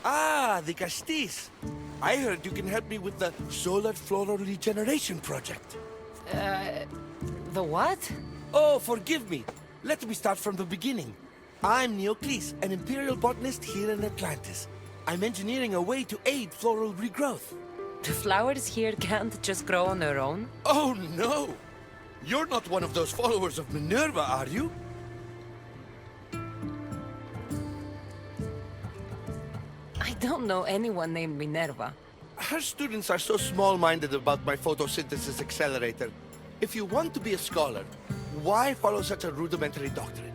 Ah, the Castis. I heard you can help me with the solar floral regeneration project. The what? Oh, forgive me. Let me start from the beginning. I'm Neocles, an imperial botanist here in Atlantis. I'm engineering a way to aid floral regrowth. The flowers here can't just grow on their own? Oh, no! You're not one of those followers of Minerva, are you? I don't know anyone named Minerva. Her students are so small-minded about my photosynthesis accelerator. If you want to be a scholar, why follow such a rudimentary doctrine?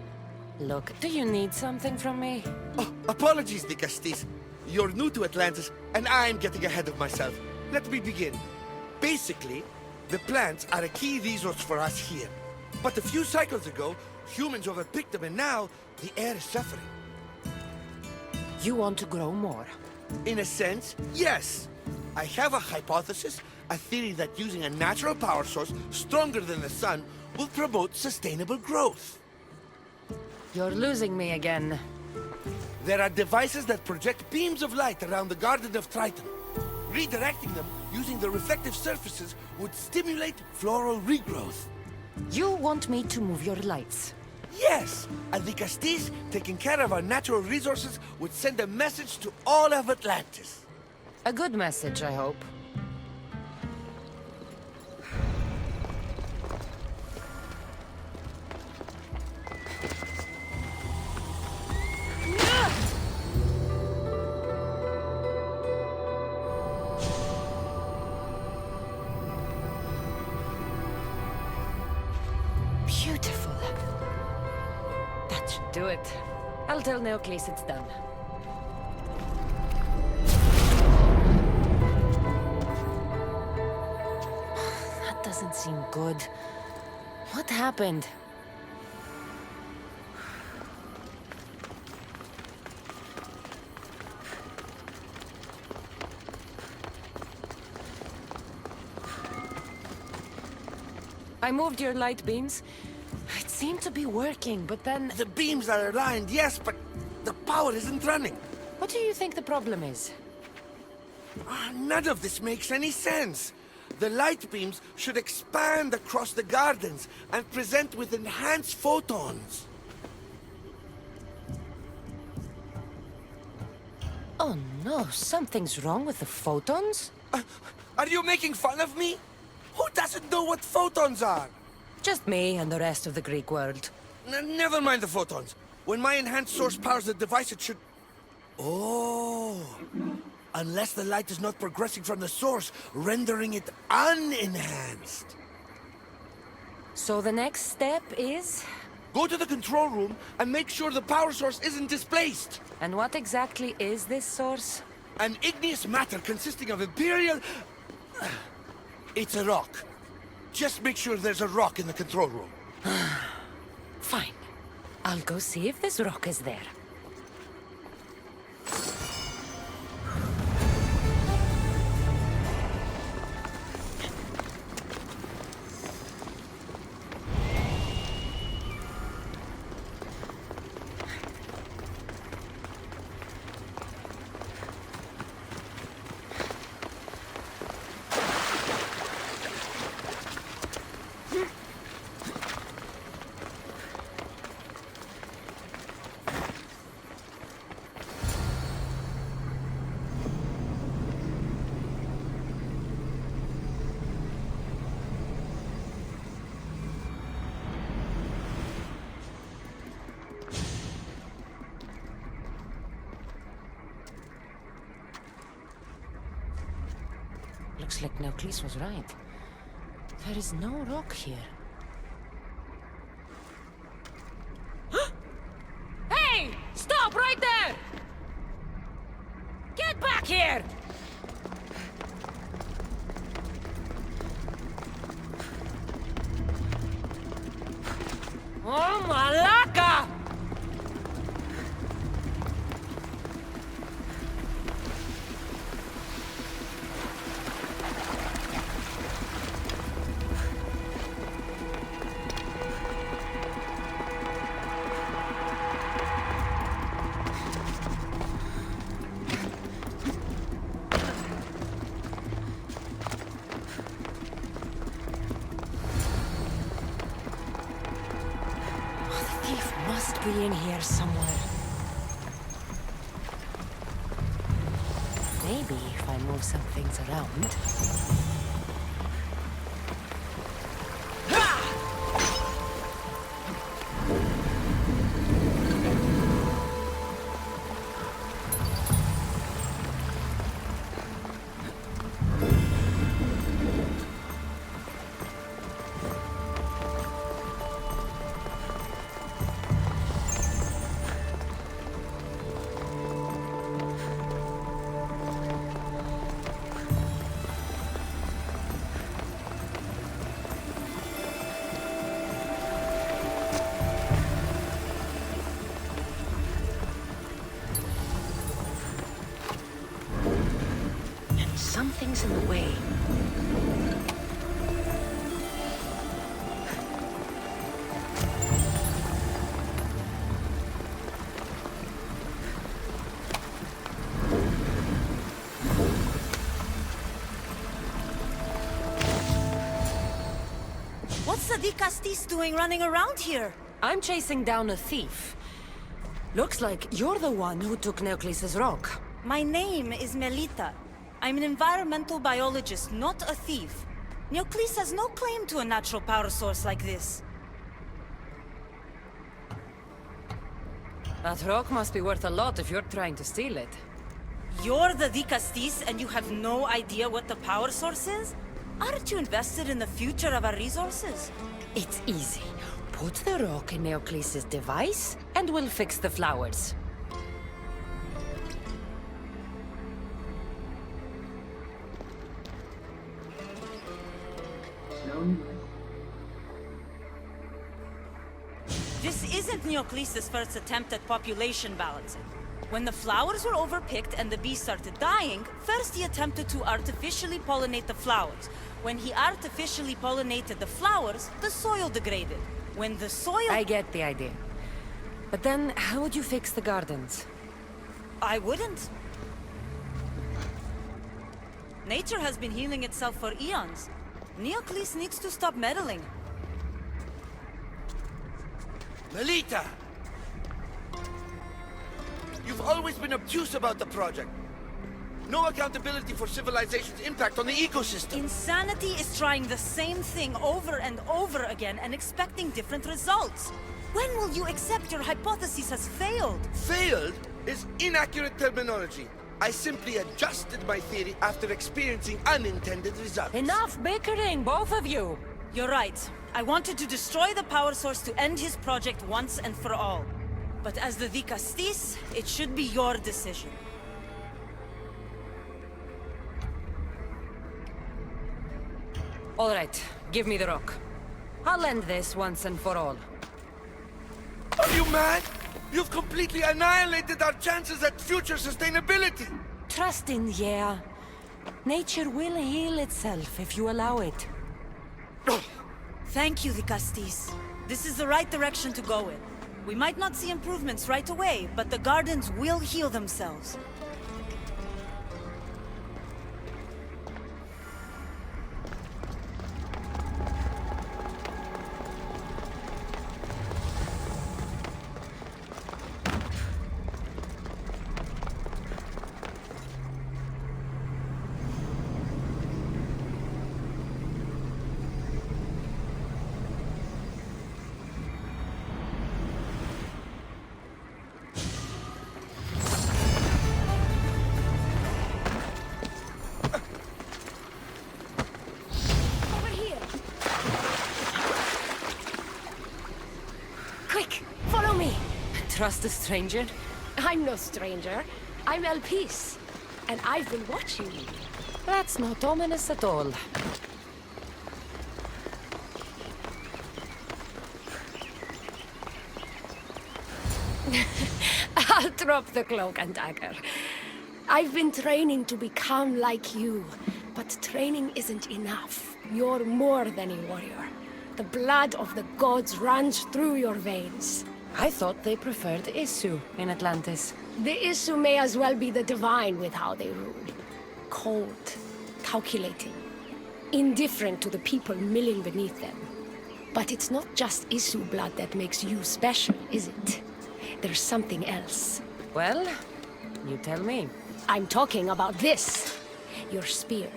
Look, do you need something from me? Oh, apologies, the Castis. You're new to Atlantis, and I'm getting ahead of myself. Let me begin. Basically, the plants are a key resource for us here. But a few cycles ago, humans overpicked them, and now the air is suffering. You want to grow more? In a sense, yes. I have a hypothesis, a theory that using a natural power source stronger than the sun will promote sustainable growth. You're losing me again. There are devices that project beams of light around the Garden of Triton. Redirecting them using the reflective surfaces would stimulate floral regrowth. You want me to move your lights? Yes, and the Castis, taking care of our natural resources, would send a message to all of Atlantis. A good message, I hope. Beautiful. That should do it. I'll tell Neocles it's done. That doesn't seem good. What happened? I moved your light beams. It seemed to be working, but then... The beams are aligned, yes, but the power isn't running. What do you think the problem is? None of this makes any sense. The light beams should expand across the gardens and present with enhanced photons. Oh no, something's wrong with the photons? Are you making fun of me? Who doesn't know what photons are? Just me and the rest of the Greek world. Never mind the photons. When my enhanced source powers the device, it should... Oh... Unless the light is not progressing from the source, rendering it unenhanced. So the next step is? Go to the control room and make sure the power source isn't displaced. And what exactly is this source? An igneous matter consisting of Imperial... It's a rock. Just make sure there's a rock in the control room. Fine. I'll go see if this rock is there. Looks like Neocles was right. There is no rock here. Hey! Stop right there! Get back here! Oh, Malaka! be in here somewhere. Maybe if I move some things around. Something's in the way. What's the Castis doing running around here? I'm chasing down a thief. Looks like you're the one who took Neocles' rock. My name is Melita. I'm an environmental biologist, not a thief. Neocles has no claim to a natural power source like this. That rock must be worth a lot if you're trying to steal it. You're the Castis and you have no idea what the power source is? Aren't you invested in the future of our resources? It's easy. Put the rock in Neocles' device, and we'll fix the flowers. This isn't Neocles' first attempt at population balancing. When the flowers were overpicked and the bees started dying, first he attempted to artificially pollinate the flowers. When he artificially pollinated the flowers, the soil degraded. When the soil... I get the idea. But then, how would you fix the gardens? I wouldn't. Nature has been healing itself for eons. Neocles needs to stop meddling. Melita! You've always been obtuse about the project. No accountability for civilization's impact on the ecosystem. Insanity is trying the same thing over and over again and expecting different results. When will you accept your hypothesis has failed? Failed is inaccurate terminology. I simply adjusted my theory after experiencing unintended results. Enough bickering, both of you! You're right. I wanted to destroy the power source to end his project once and for all. But as the Castis, it should be your decision. All right, give me the rock. I'll end this once and for all. Are you mad? You've completely annihilated our chances at future sustainability! Trust in yeah. Nature will heal itself if you allow it. Thank you, Castis. This is the right direction to go in. We might not see improvements right away, but the gardens will heal themselves. Trust a stranger? I'm no stranger. I'm Elpis, and I've been watching you. That's not ominous at all. I'll drop the cloak and dagger. I've been training to become like you, but training isn't enough. You're more than a warrior. The blood of the gods runs through your veins. I thought they preferred Isu in Atlantis. The Isu may as well be the divine with how they rule. Cold, calculating, indifferent to the people milling beneath them. But it's not just Isu blood that makes you special, is it? there's something else. Well, you tell me. I'm talking about this. Your spear.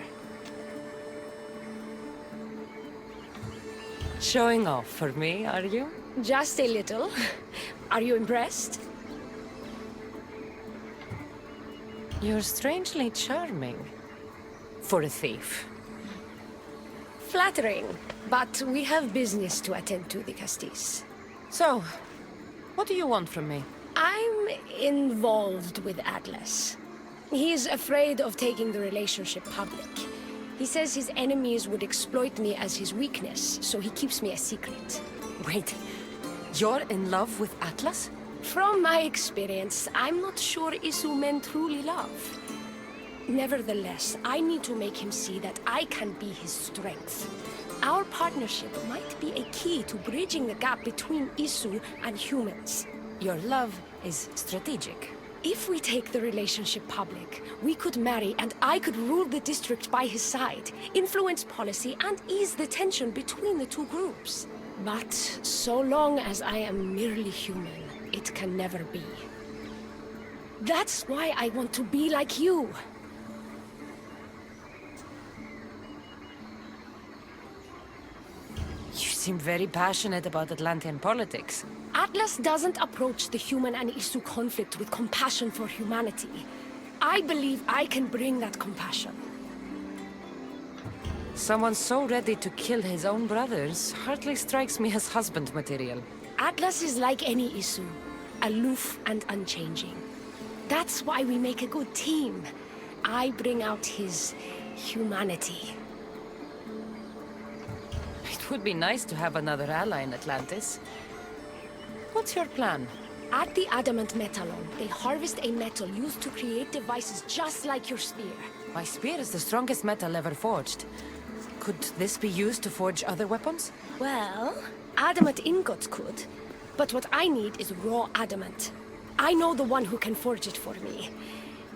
Showing off for me, are you? Just a little. Are you impressed? You're strangely charming. For a thief. Flattering. But we have business to attend to, the Castis. So, what do you want from me? I'm involved with Atlas. He's afraid of taking the relationship public. He says his enemies would exploit me as his weakness, so he keeps me a secret. Wait, you're in love with Atlas? From my experience, I'm not sure Isu men truly love. Nevertheless, I need to make him see that I can be his strength. Our partnership might be a key to bridging the gap between Isu and humans. Your love is strategic. If we take the relationship public, we could marry and I could rule the district by his side, influence policy and ease the tension between the two groups. But so long as I am merely human, it can never be. That's why I want to be like you. You seem very passionate about Atlantean politics. Atlas doesn't approach the human and Isu conflict with compassion for humanity. I believe I can bring that compassion. Someone so ready to kill his own brothers hardly strikes me as husband material. Atlas is like any Isu, aloof and unchanging. That's why we make a good team. I bring out his humanity. It would be nice to have another ally in Atlantis. What's your plan? At the Adamant Metalon, they harvest a metal used to create devices just like your spear. My spear is the strongest metal ever forged. Could this be used to forge other weapons? Well, adamant ingots could. But what I need is raw adamant. I know the one who can forge it for me.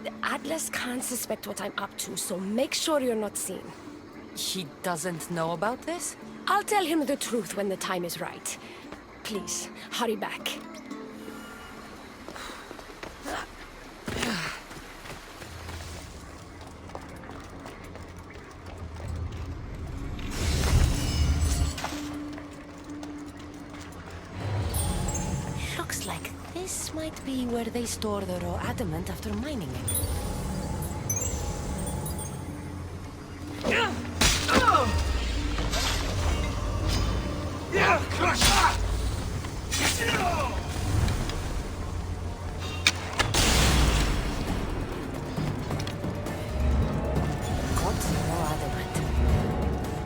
The Atlas can't suspect what I'm up to, so make sure you're not seen. He doesn't know about this? I'll tell him the truth when the time is right. Please, hurry back. Looks like this might be where they store the raw adamant after mining it.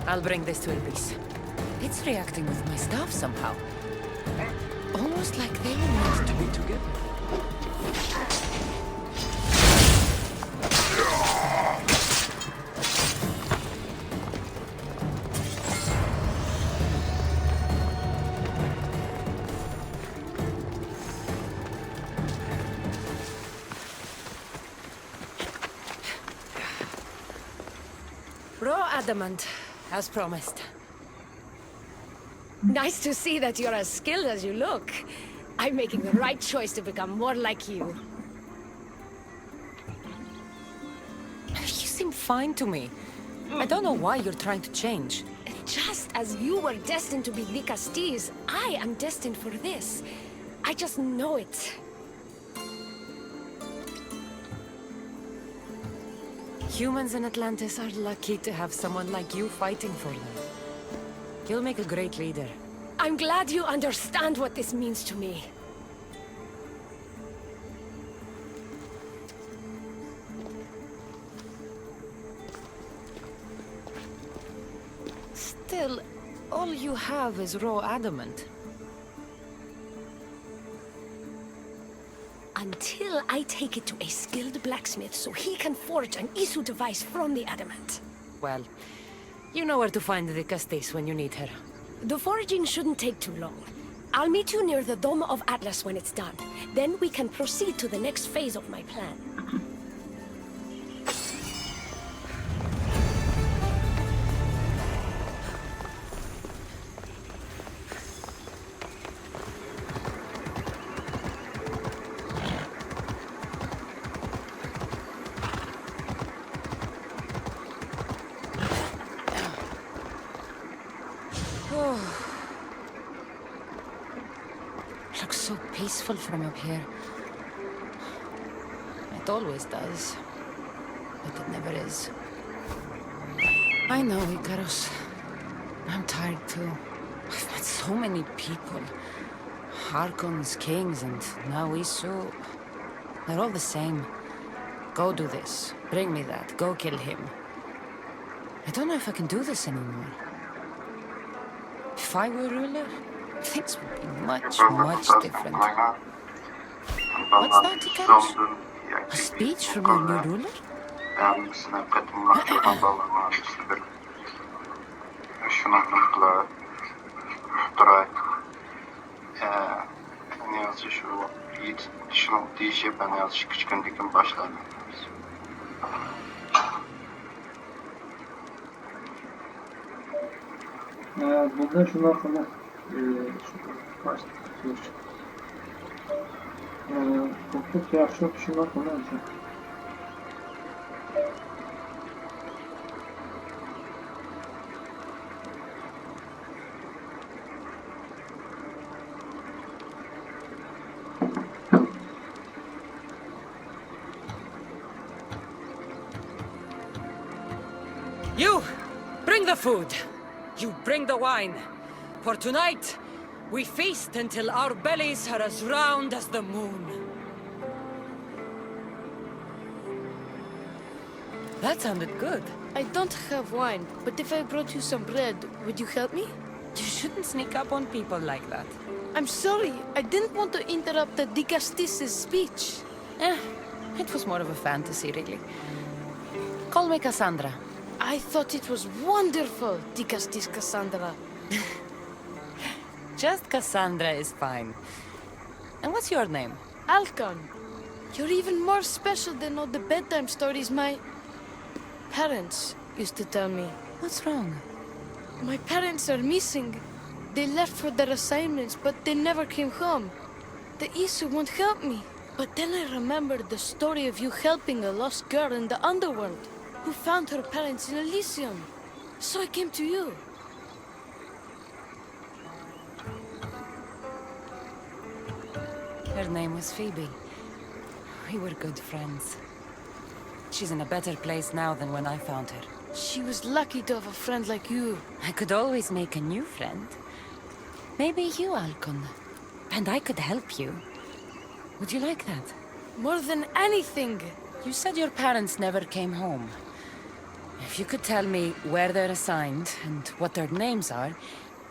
I'll bring this to Elvis. It's reacting with my staff somehow. Almost like they were meant to be together. Raw adamant. As promised. Nice to see that you're as skilled as you look. I'm making the right choice to become more like you. You seem fine to me. I don't know why you're trying to change. Just as you were destined to be the Castis, I am destined for this. I just know it. Humans in Atlantis are lucky to have someone like you fighting for them. You'll make a great leader. I'm glad you understand what this means to me. Still, all you have is raw adamant. Until I take it to a skilled blacksmith so he can forge an Isu device from the adamant. Well, you know where to find the Castis when you need her. The forging shouldn't take too long. I'll meet you near the Dome of Atlas when it's done. Then we can proceed to the next phase of my plan. peaceful from up here. It always does. But it never is. I know, Icarus. I'm tired too. I've met so many people. Archons, kings, and now Isu. They're all the same. Go do this. Bring me that. Go kill him. I don't know if I can do this anymore. If I were ruler, things would be much, much different. What's that, Icarus? A speech from your new ruler? Dergisine katılmak zorunda olan istedim. Şunaklıkla durak. Ne yazı şu yiğit şunu diyişe ben yazı küçükün dikim başlarım. Burada şunlar kadar çok yaxshi şunlar kadar You! Bring the food! You bring the wine! For tonight, we feast until our bellies are as round as the moon. That sounded good. I don't have wine, but if I brought you some bread, would you help me? You shouldn't sneak up on people like that. I'm sorry. I didn't want to interrupt the Dicastis' speech. It was more of a fantasy, really. Call me Cassandra. I thought it was wonderful, Dicastis Cassandra. Just Cassandra is fine. And what's your name? Alcon, you're even more special than all the bedtime stories my parents used to tell me. What's wrong? My parents are missing. They left for their assignments, but they never came home. The Isu won't help me. But then I remembered the story of you helping a lost girl in the underworld, who found her parents in Elysium. So I came to you. Her name was Phoebe. We were good friends. She's in a better place now than when I found her. She was lucky to have a friend like you. I could always make a new friend. Maybe you, Alcon. And I could help you. Would you like that? More than anything. You said your parents never came home. If you could tell me where they're assigned and what their names are,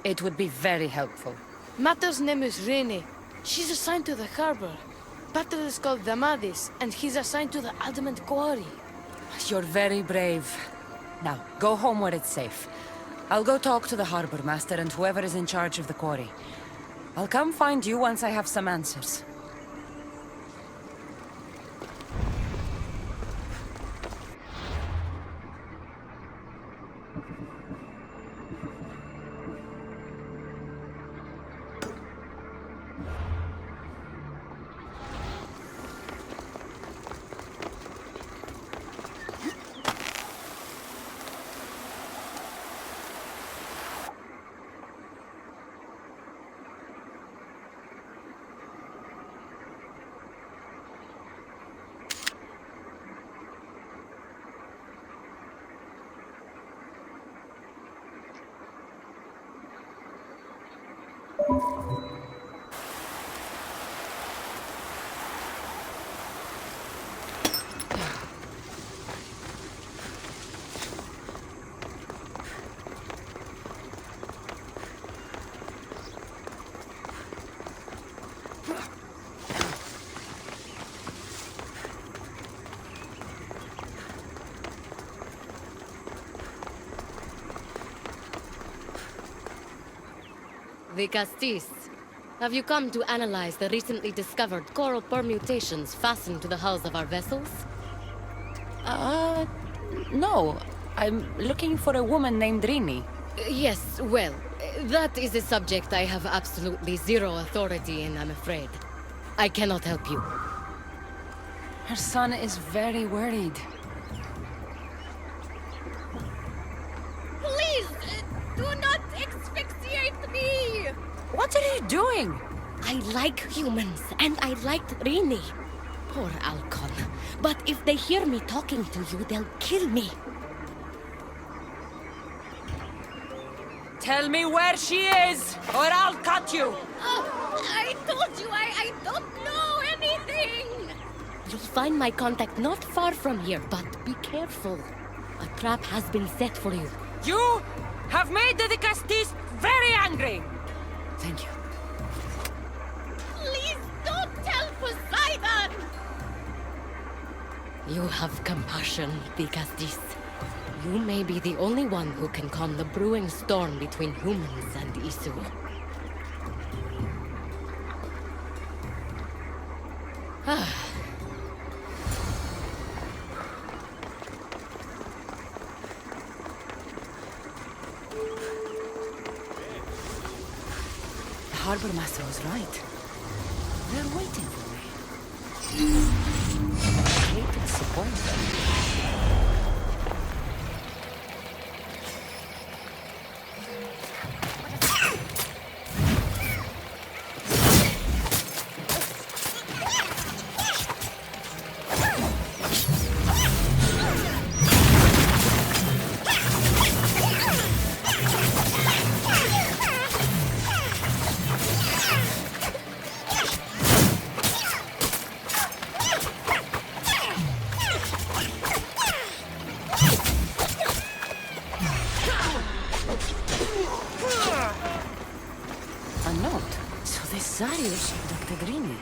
it would be very helpful. Mata's name is Rene. She's assigned to the harbor. Pater is called Damadis, and he's assigned to the Adamant Quarry. You're very brave. Now, go home where it's safe. I'll go talk to the harbor master and whoever is in charge of the quarry. I'll come find you once I have some answers. The Castis. Have you come to analyze the recently discovered coral permutations fastened to the hulls of our vessels? No. I'm looking for a woman named Rini. Yes, well, that is a subject I have absolutely zero authority in, I'm afraid. I cannot help you. Her son is very worried. Please, do not asphyxiate me! What are you doing? I like humans, and I liked Rini. Poor Alcon. But if they hear me talking to you, they'll kill me. Tell me where she is, or I'll cut you! I told you I don't know anything! You'll find my contact not far from here, but be careful. A trap has been set for you. You have made the Castis very angry! Thank you. Please don't tell Poseidon! You have compassion, Castis. You may be the only one who can calm the brewing storm between humans and Isu. The harbor master was right. They're waiting for me. I hate to disappoint them. A note. So this Zarius abducted Rini.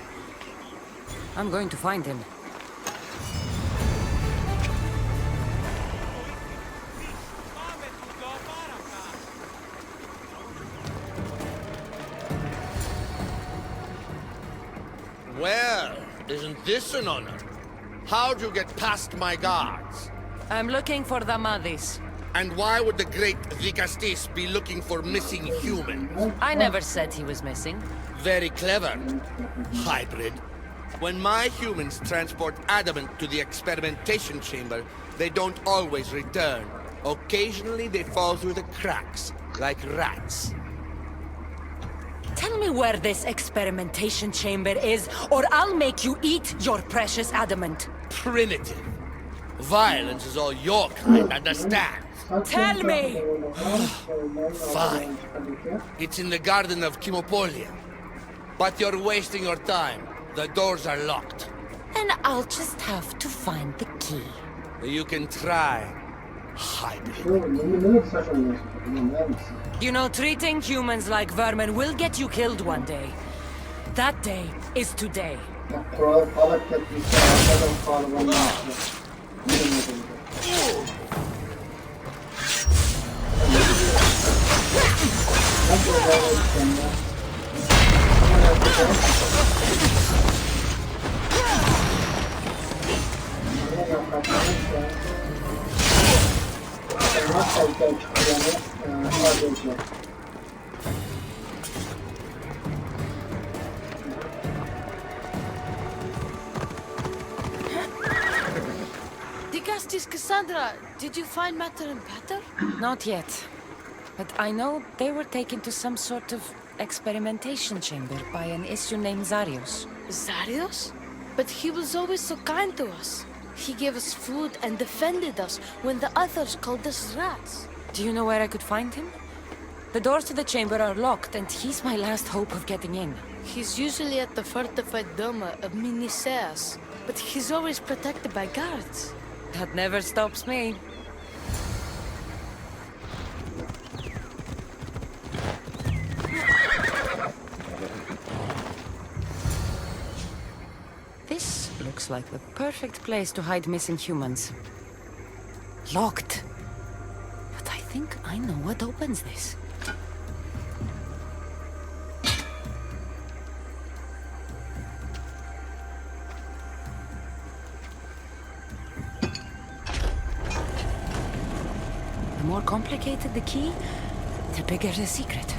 I'm going to find him. Well, isn't this an honor? How'd you get past my guards? I'm looking for the Madis. And why would the great Vicastis be looking for missing humans? I never said he was missing. Very clever. Hybrid. When my humans transport adamant to the experimentation chamber, they don't always return. Occasionally they fall through the cracks, like rats. Tell me where this experimentation chamber is, or I'll make you eat your precious adamant. Primitive. Violence is all your kind, understand? Tell me! Fine. It's in the garden of Kimopolia. But you're wasting your time. The doors are locked. Then I'll just have to find the key. You can try. Hybrid. You know, treating humans like vermin will get you killed one day. That day is today. Digastis Cassandra, did you find Matter and Pater? Not yet. But I know they were taken to some sort of experimentation chamber by an issue named Zarius. Zarius? But he was always so kind to us. He gave us food and defended us when the others called us rats. Do you know where I could find him? The doors to the chamber are locked, and he's my last hope of getting in. He's usually at the fortified Doma of Miniseas, but he's always protected by guards. That never stops me. This looks like the perfect place to hide missing humans. Locked. But I think I know what opens this. The more complicated the key, the bigger the secret.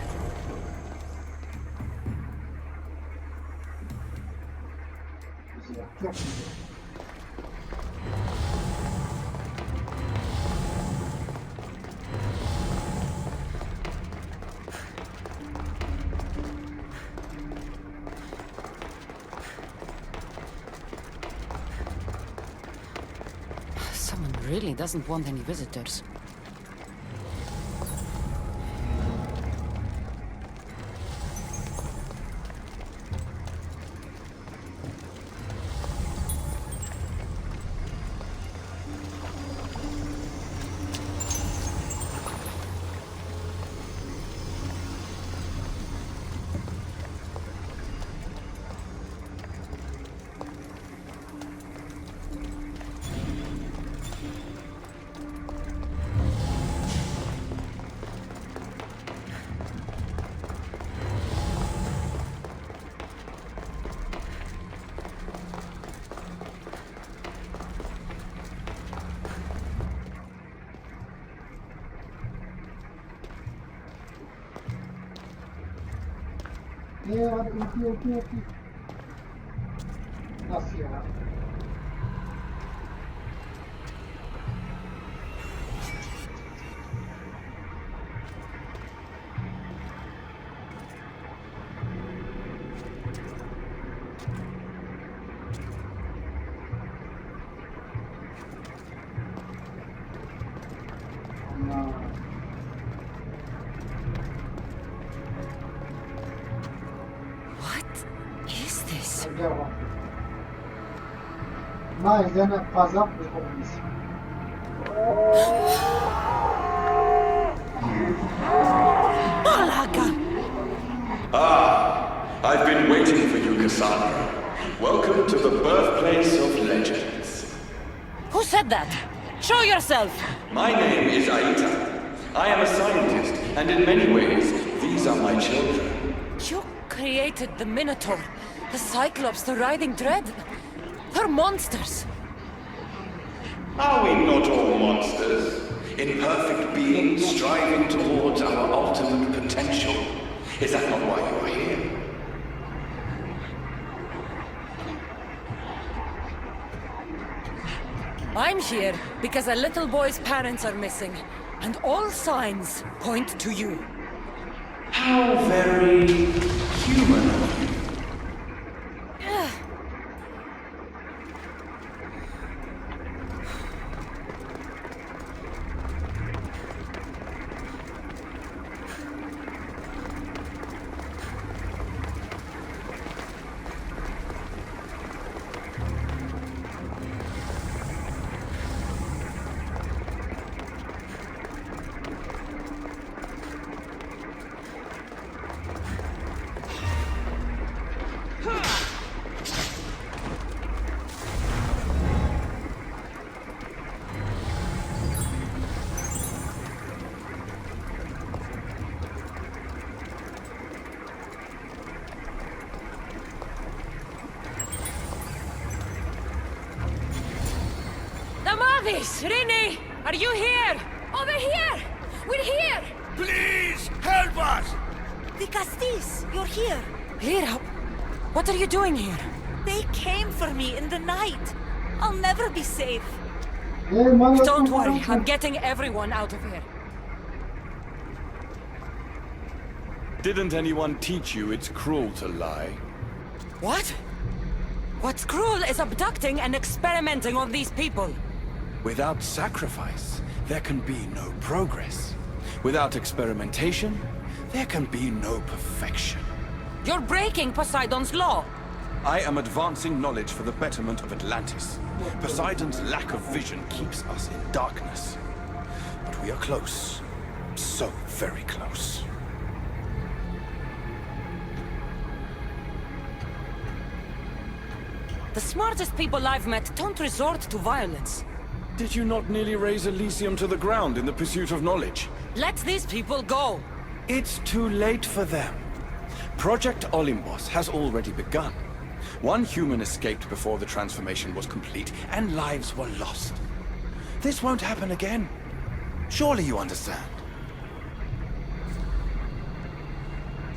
really doesn't want any visitors. Hadi iki. Nasıl ya? Mais eine Passabbekommennis. I've been waiting for you, Cassandra. Welcome to the birthplace of legends. Who said that? Show yourself! My name is Aita. I am a scientist, and in many ways, these are my children. You created the Minotaur, the Cyclops, the Riding Dread. They're monsters. Are we not all monsters? Imperfect beings striving towards our ultimate potential. Is that not why you are here? I'm here because a little boy's parents are missing, and all signs point to you. How very human of you. Rini! Are you here? Over here! We're here! Please, help us! The Castis, you're here. Lyra, what are you doing here? They came for me in the night. I'll never be safe. Don't worry, I'm getting everyone out of here. Didn't anyone teach you it's cruel to lie? What? What's cruel is abducting and experimenting on these people. Without sacrifice, there can be no progress. Without experimentation, there can be no perfection. You're breaking Poseidon's law. I am advancing knowledge for the betterment of Atlantis. Poseidon's lack of vision keeps us in darkness. But we are close. So very close. The smartest people I've met don't resort to violence. Did you not nearly raise Elysium to the ground in the pursuit of knowledge? Let these people go. It's too late for them. Project Olympus has already begun. One human escaped before the transformation was complete, and lives were lost. This won't happen again. Surely you understand.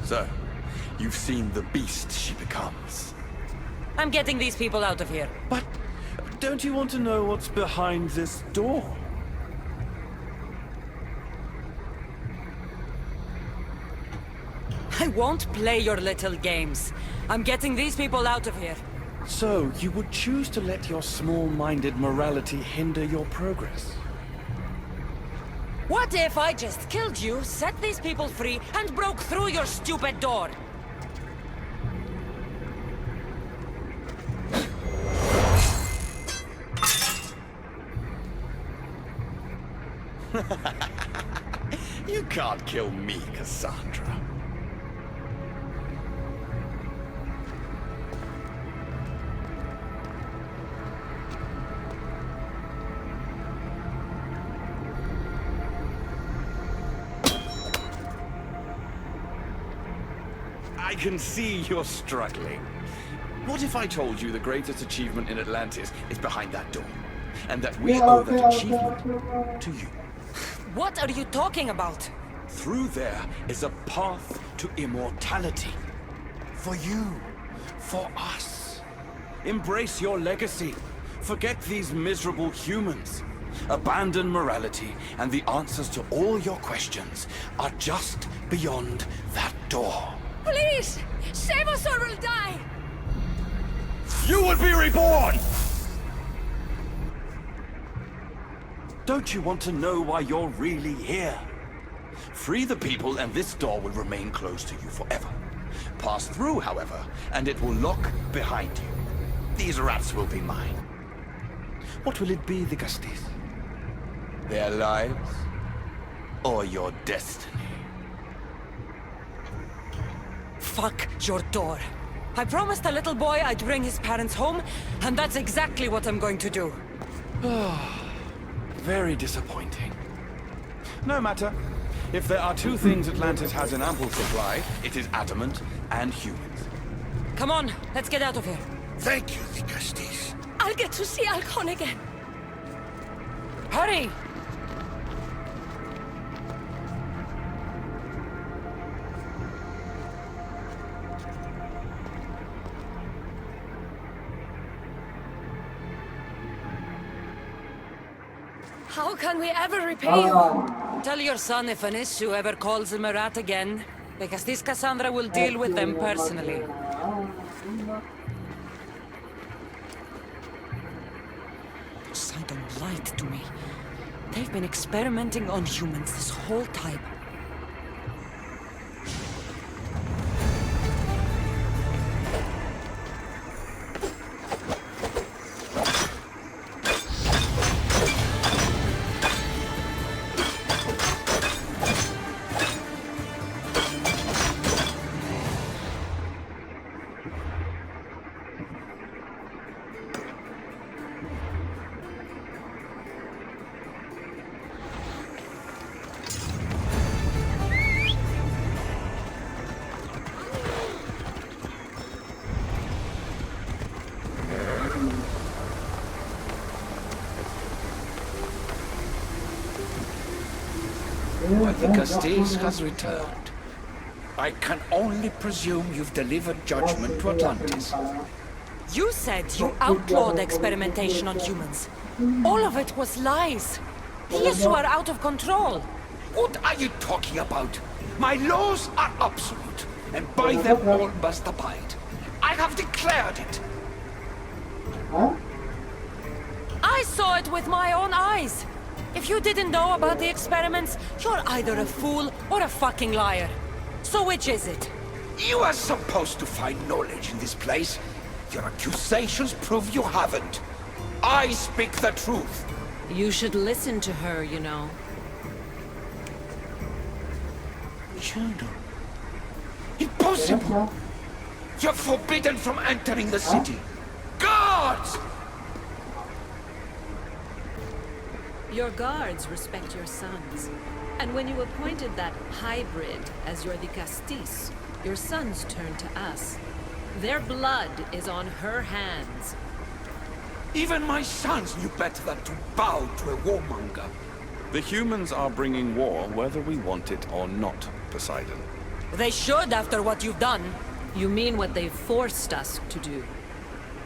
So, you've seen the beast she becomes. I'm getting these people out of here. But don't you want to know what's behind this door? I won't play your little games. I'm getting these people out of here. So, you would choose to let your small-minded morality hinder your progress? What if I just killed you, set these people free, and broke through your stupid door? You can't kill me, Cassandra. I can see you're struggling. What if I told you the greatest achievement in Atlantis is behind that door? And that we owe that achievement to you? What are you talking about? Through there is a path to immortality. For you. For us. Embrace your legacy. Forget these miserable humans. Abandon morality, and the answers to all your questions are just beyond that door. Please! Save us or we'll die! You will be reborn! Don't you want to know why you're really here? Free the people and this door will remain closed to you forever. Pass through, however, and it will lock behind you. These rats will be mine. What will it be, the Gusties? Their lives? Or your destiny? Fuck your door. I promised the little boy I'd bring his parents home, and that's exactly what I'm going to do. Very disappointing. No matter. If there are two things Atlantis has in ample supply, it is adamant and humans. Come on, let's get out of here. Thank you, the Gusties. I'll get to see Alcon again. Hurry! How can we ever repay you? Tell your son if an issue ever calls him a rat again, because this Cassandra will deal with them personally. Poseidon lied to me. They've been experimenting on humans this whole time. Well, the Gusties has returned. I can only presume you've delivered judgment to Atlantis. You said you outlawed experimentation on humans. All of it was lies. These were out of control. What are you talking about? My laws are absolute, and by them all must abide. I have declared it. I saw it with my own eyes. If you didn't know about the experiments, you're either a fool or a fucking liar. So which is it? You are supposed to find knowledge in this place. Your accusations prove you haven't. I speak the truth. You should listen to her, you know. Children. Impossible! You're forbidden from entering the city. Guards! Your guards respect your sons. And when you appointed that hybrid as your Dicastis, your sons turned to us. Their blood is on her hands. Even my sons knew better than to bow to a warmonger. The humans are bringing war whether we want it or not, Poseidon. They should after what you've done. You mean what they've forced us to do.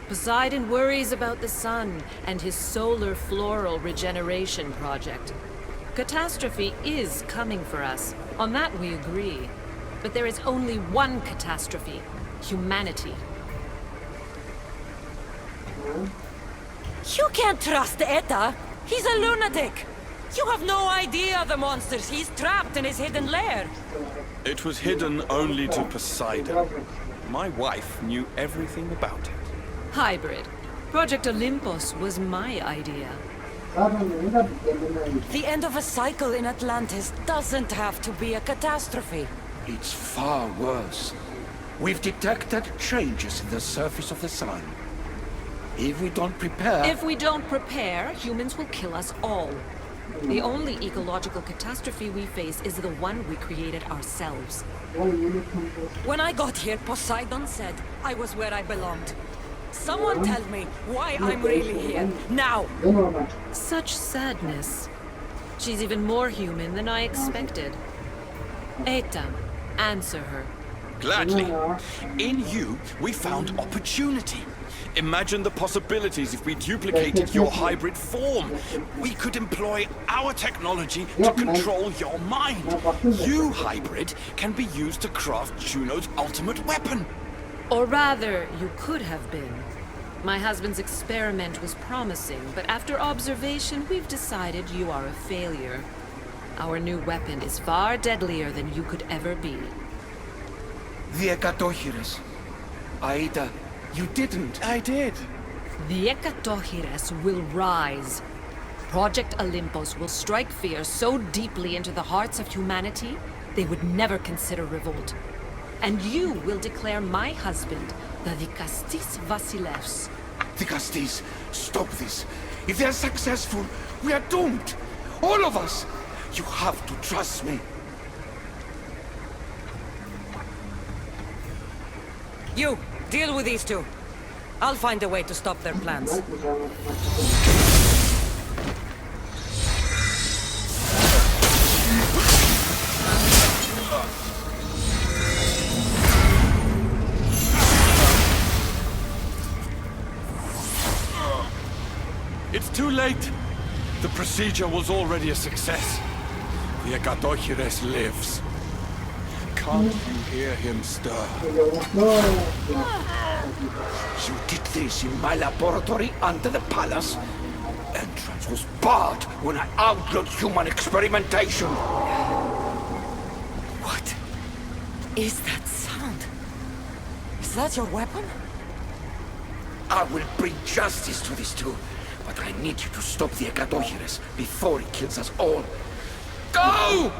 Poseidon worries about the sun and his solar floral regeneration project. Catastrophe is coming for us. On that we agree. But there is only one catastrophe. Humanity. You can't trust Etta. He's a lunatic. You have no idea the monsters he's trapped in his hidden lair. It was hidden only to Poseidon. My wife knew everything about it. Hybrid. Project Olympus was my idea. The end of a cycle in Atlantis doesn't have to be a catastrophe. It's far worse. We've detected changes in the surface of the sun. If we don't prepare... If we don't prepare, humans will kill us all. The only ecological catastrophe we face is the one we created ourselves. When I got here, Poseidon said I was where I belonged. Someone tell me why I'm really here, now! Such sadness. She's even more human than I expected. Eta, answer her. Gladly. In you, we found opportunity. Imagine the possibilities if we duplicated your hybrid form. We could employ our technology to control your mind. You, hybrid, can be used to craft Juno's ultimate weapon. Or rather, you could have been. My husband's experiment was promising, but after observation, we've decided you are a failure. Our new weapon is far deadlier than you could ever be. The Ekatohires. Aida, you didn't. I did. The Ekatohires will rise. Project Olympus will strike fear so deeply into the hearts of humanity, they would never consider revolt. And you will declare my husband the Vikastis Vasilevs. Vikastis, stop this. If they're successful, we are doomed. All of us. You have to trust me. You, deal with these two. I'll find a way to stop their plans. It's too late. The procedure was already a success. The Ekatohires lives. Can't you hear him stir? You did this in my laboratory under the palace. Entrance was barred when I outlawed human experimentation. What is that sound? Is that your weapon? I will bring justice to these two, but I need you to stop the Ekatohires before he kills us all. Go!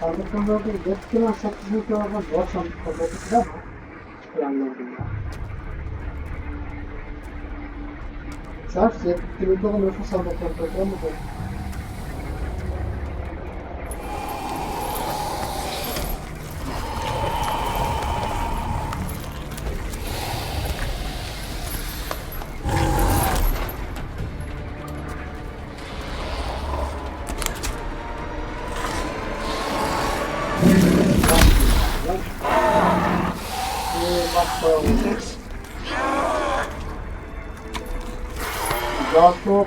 Sandıklarda yetkili 8. kilogram zor sandıklarda ama planlandım ya. Sırf yetkili olan nüfus sandıklarda mı bu? Gato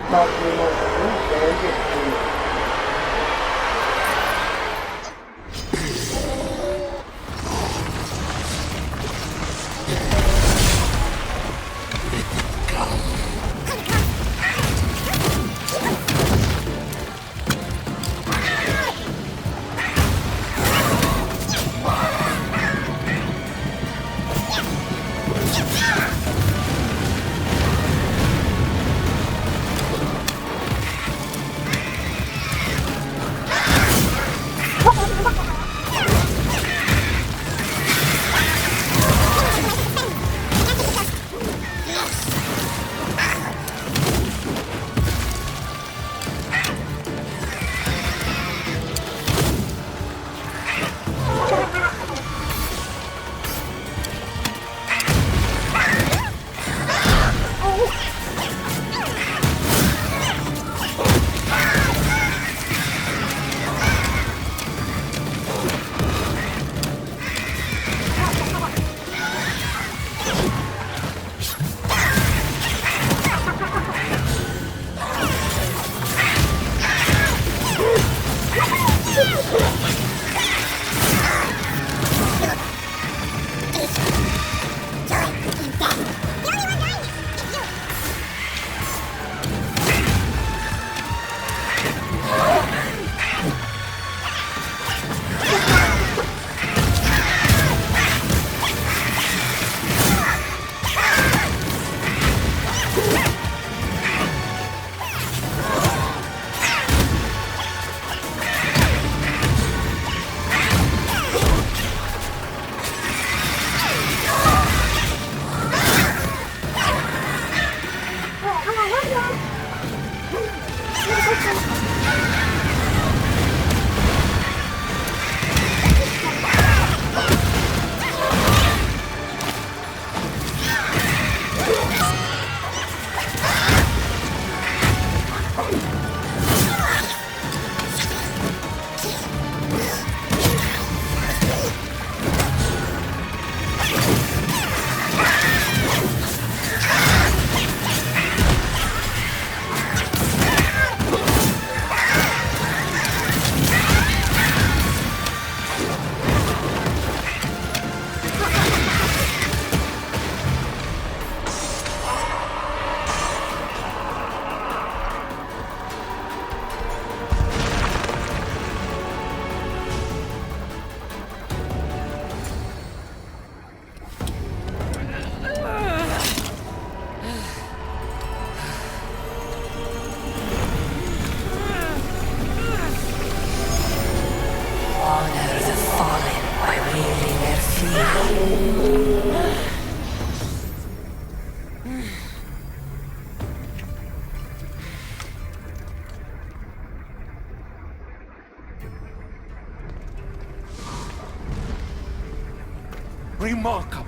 Remarkable.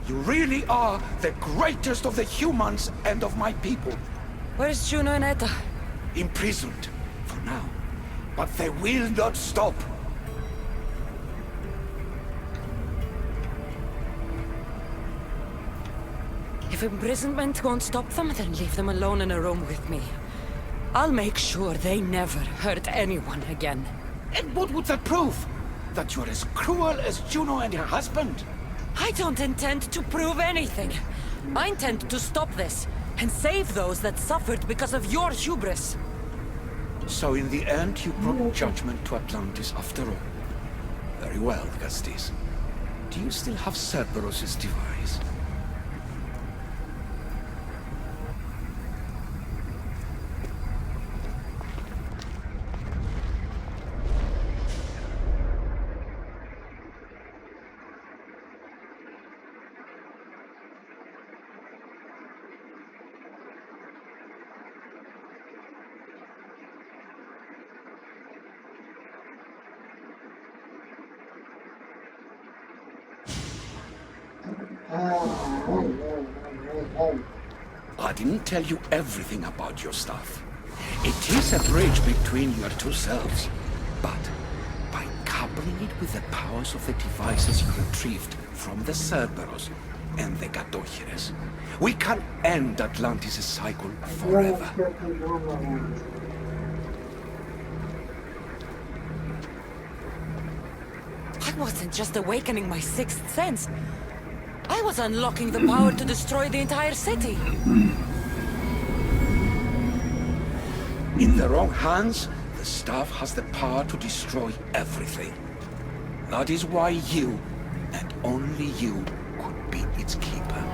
You really are the greatest of the humans and of my people. Where's Juno and Etta? Imprisoned, for now. But they will not stop. If imprisonment won't stop them, then leave them alone in a room with me. I'll make sure they never hurt anyone again. And what would that prove? That you're as cruel as Juno and her husband? I don't intend to prove anything. I intend to stop this, and save those that suffered because of your hubris. So in the end, you brought judgment to Atlantis after all. Very well, Gastis. Do you still have Cerberus' device? I didn't tell you everything about your stuff. It is a bridge between your two selves. But by coupling it with the powers of the devices you retrieved from the Cerberus and the Gatohires, we can end Atlantis' cycle forever. I wasn't just awakening my sixth sense. I was unlocking the power to destroy the entire city. In the wrong hands, the staff has the power to destroy everything. That is why you, and only you, could be its keeper.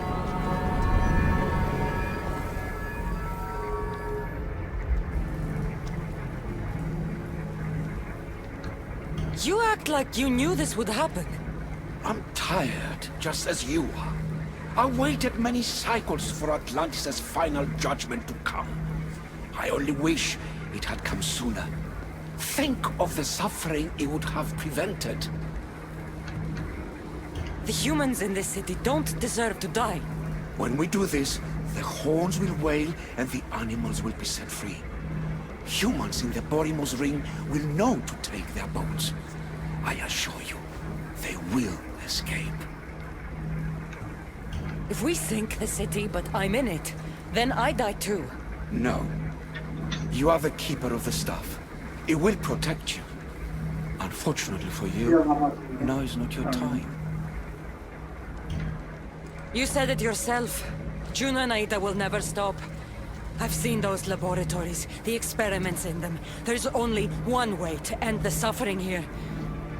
You act like you knew this would happen. I'm tired, just as you are. I waited many cycles for Atlantis' final judgment to come. I only wish it had come sooner. Think of the suffering it would have prevented. The humans in this city don't deserve to die. When we do this, the horns will wail and the animals will be set free. Humans in the Borimos Ring will know to take their boats. I assure you, they will escape. If we sink the city, but I'm in it, then I die too. No. You are the keeper of the stuff. It will protect you. Unfortunately for you, now is not your time. You said it yourself. Juno and Aida will never stop. I've seen those laboratories, the experiments in them. There's only one way to end the suffering here.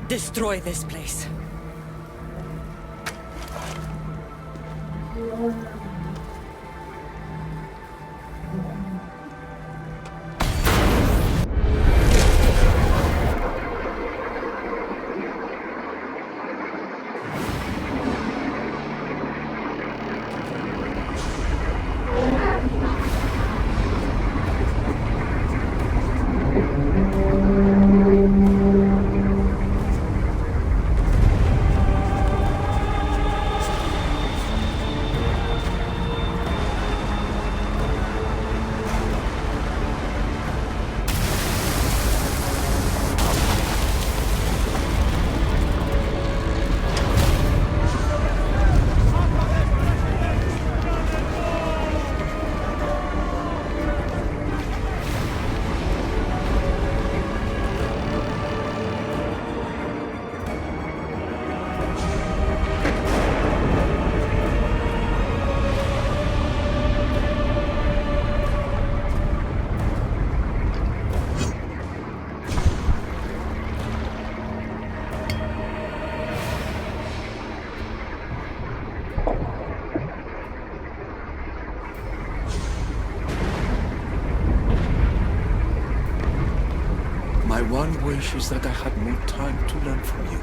Destroy this place. My one wish is that I had more time to learn from you.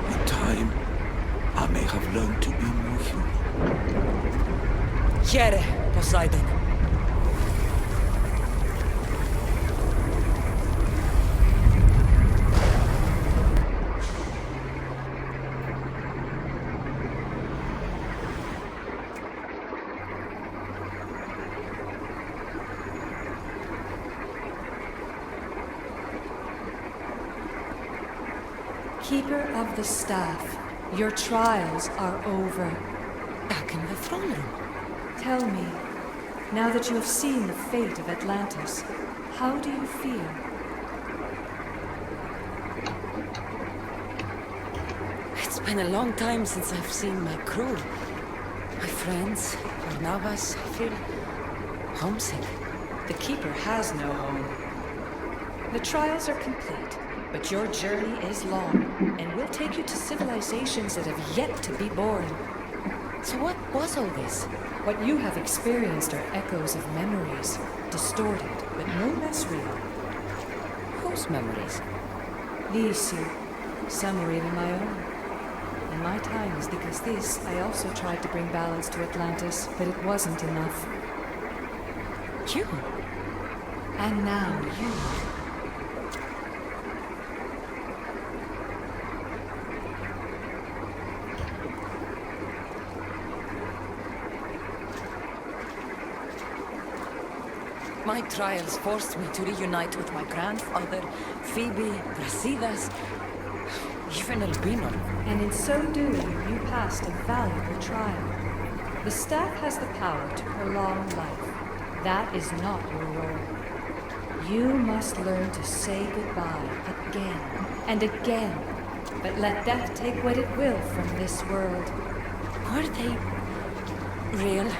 In time, I may have learned to be more human. Here, Poseidon. Keeper of the Staff, your trials are over. Back in the throne room. Tell me, now that you have seen the fate of Atlantis, how do you feel? It's been a long time since I've seen my crew. My friends, Barnabas. I feel homesick. The Keeper has no home. The trials are complete, but your journey is long, and will take you to civilizations that have yet to be born. So what was all this? What you have experienced are echoes of memories, distorted, but no less real. Whose memories? These, some were even my own. And my time is because this, I also tried to bring balance to Atlantis, but it wasn't enough. You? And now you. My trials forced me to reunite with my grandfather, Phoebe, Brasidas, even Albino. And in so doing, you passed a valuable trial. The staff has the power to prolong life. That is not your role. You must learn to say goodbye again and again, but let death take what it will from this world. Were they real?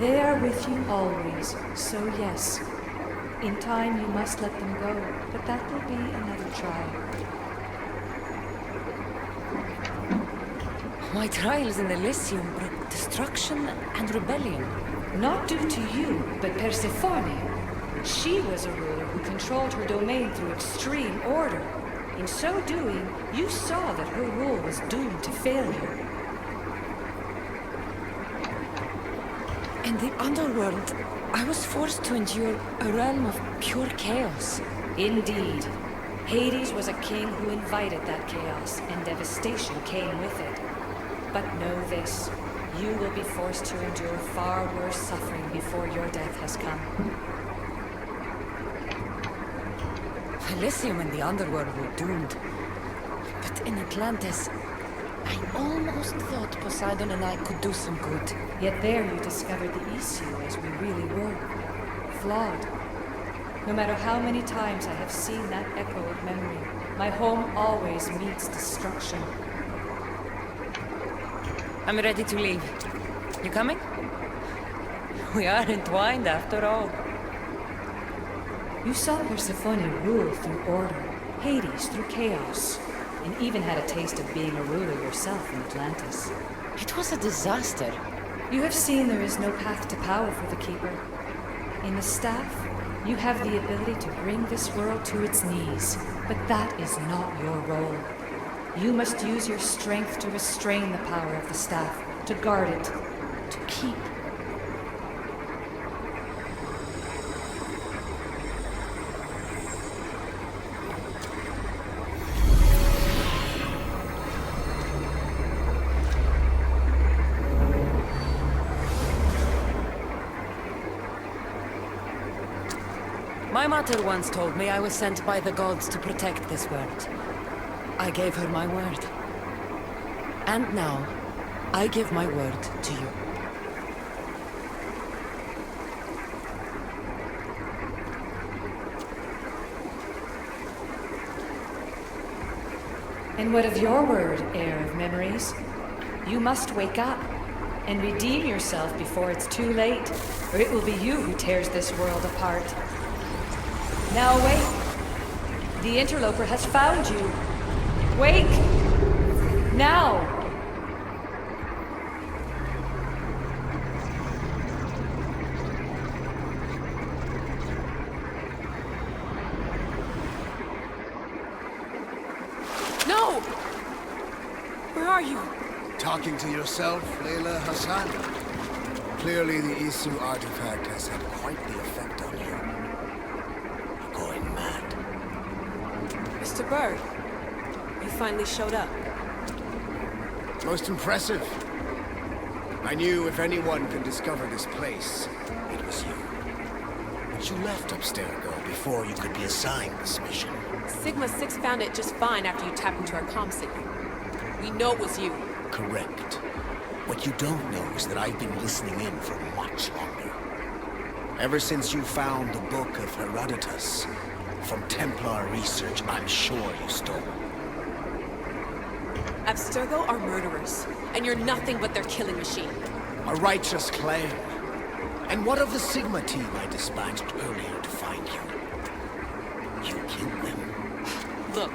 They are with you always, so yes. In time you must let them go, but that will be another trial. My trials in Elysium brought destruction and rebellion. Not due to you, but Persephone. She was a ruler who controlled her domain through extreme order. In so doing, you saw that her rule was doomed to failure. In the underworld, I was forced to endure a realm of pure chaos. Indeed. Hades was a king who invited that chaos, and devastation came with it. But know this, you will be forced to endure far worse suffering before your death has come. Elysium and the underworld were doomed. But in Atlantis, I almost thought Poseidon and I could do some good. Yet there you discovered the issue as we really were. Flawed. No matter how many times I have seen that echo of memory, my home always meets destruction. I'm ready to leave. You coming? We are entwined after all. You saw Persephone rule through order, Hades through chaos, and even had a taste of being a ruler yourself in Atlantis. It was a disaster. You have seen there is no path to power for the Keeper. In the staff, you have the ability to bring this world to its knees, but that is not your role. You must use your strength to restrain the power of the staff, to guard it, to keep. My mother once told me I was sent by the gods to protect this world. I gave her my word. And now, I give my word to you. And what of your word, heir of memories? You must wake up and redeem yourself before it's too late, or it will be you who tears this world apart. Now wake! The interloper has found you! Wake! Now! No! Where are you? Talking to yourself, Layla Hassan? Clearly the Isu artifact has had quite the effect on you. You're going mad. Mr. Berg, you finally showed up. Most impressive. I knew if anyone could discover this place, it was you. But you left Abstergo before you could be assigned this mission. Sigma 6 found it just fine after you tapped into our comm signal. We know it was you. Correct. What you don't know is that I've been listening in for much longer. Ever since you found the Book of Herodotus, from Templar research, I'm sure you stole. Abstergo are murderers, and you're nothing but their killing machine. A righteous claim. And what of the Sigma team I dispatched earlier to find you? You killed them. Look,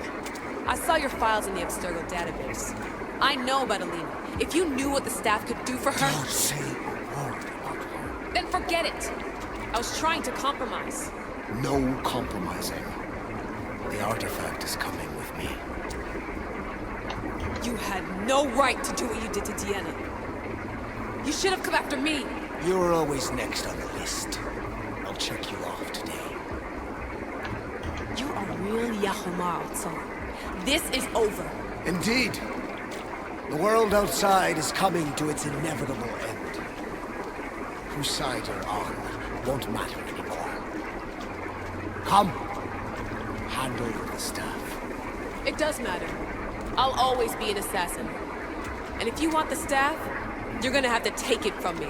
I saw your files in the Abstergo database. I know about Alina. If you knew what the staff could do for her... Don't say a word about her. Then forget it! I was trying to compromise. No compromising. The artifact is coming with me. You had no right to do what you did to Deanna. You should have come after me. You were always next on the list. I'll check you off today. You are real Yahomar, Tsar. This is over. Indeed. The world outside is coming to its inevitable end. Whose side you're on won't matter anymore. Come. Hand over the staff. It does matter. I'll always be an assassin. And if you want the staff, you're gonna have to take it from me.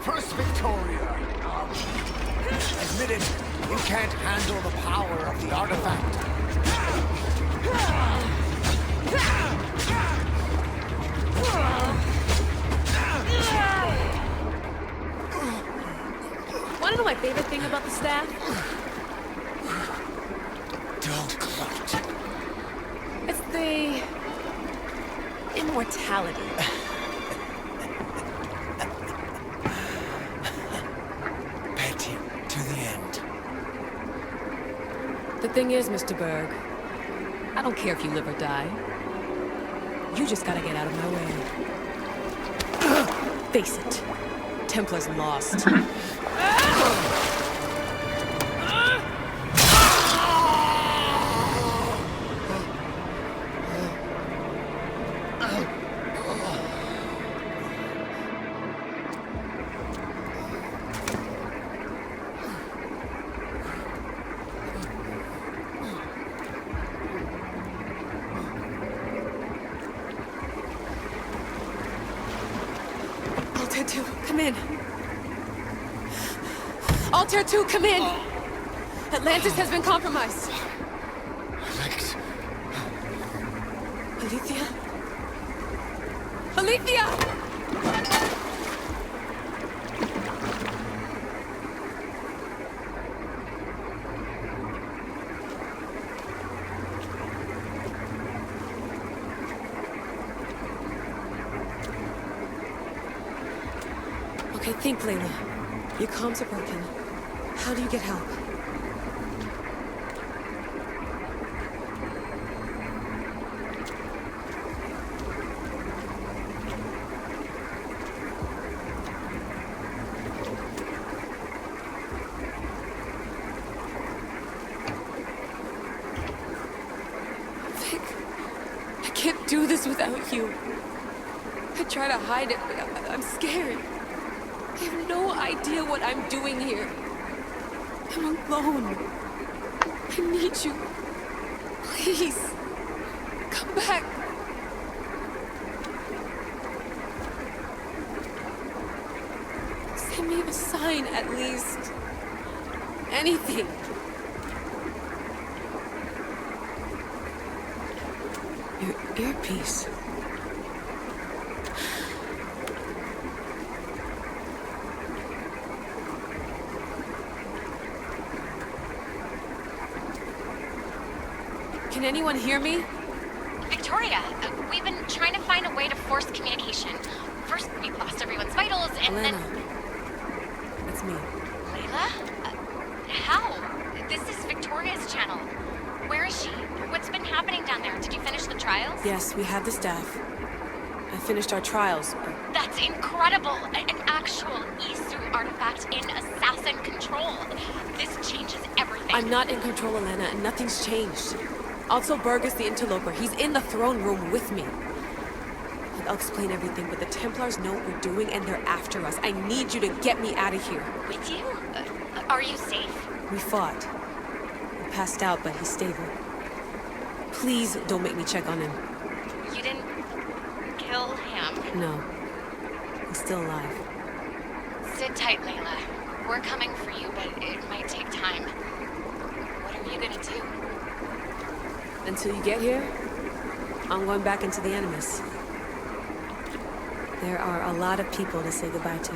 First Victoria. Admit it, you can't handle the power of the artifact. Wanna know my favorite thing about the staff? Don't gloat. It's the... immortality. Petty to the end. The thing is, Mr. Berg, I don't care if you live or die. You just gotta get out of my way. Face it, Templars lost. Come in. Altair 2, come in! Atlantis has been compromised. Lex. Alethea? Alethea! Okay, think, Layla. Your comms are broken. How do you get help? Vic, I can't do this without you. I try to hide it, but I'm scared. I have no idea what I'm doing here. I'm alone. I need you. Please. Come back. Send me a sign, at least. Anything. Your earpiece. Can anyone hear me? Victoria, we've been trying to find a way to force communication. First, we lost everyone's vitals, and Elena. then... That's me. Layla? How? This is Victoria's channel. Where is she? What's been happening down there? Did you finish the trials? Yes, we have the staff. I finished our trials, but... That's incredible! An actual E-suit artifact in assassin control. This changes everything. I'm not in control, Elena, and nothing's changed. Also, Berg is the interloper. He's in the throne room with me. I'll explain everything, but the Templars know what we're doing, and they're after us. I need you to get me out of here. With you? Are you safe? We fought. He passed out, but he's stable. Please don't make me check on him. You didn't kill him? No. He's still alive. Sit tight, Layla. We're coming for you, but it might take time. What are you gonna do? Until you get here, I'm going back into the Animus. There are a lot of people to say goodbye to.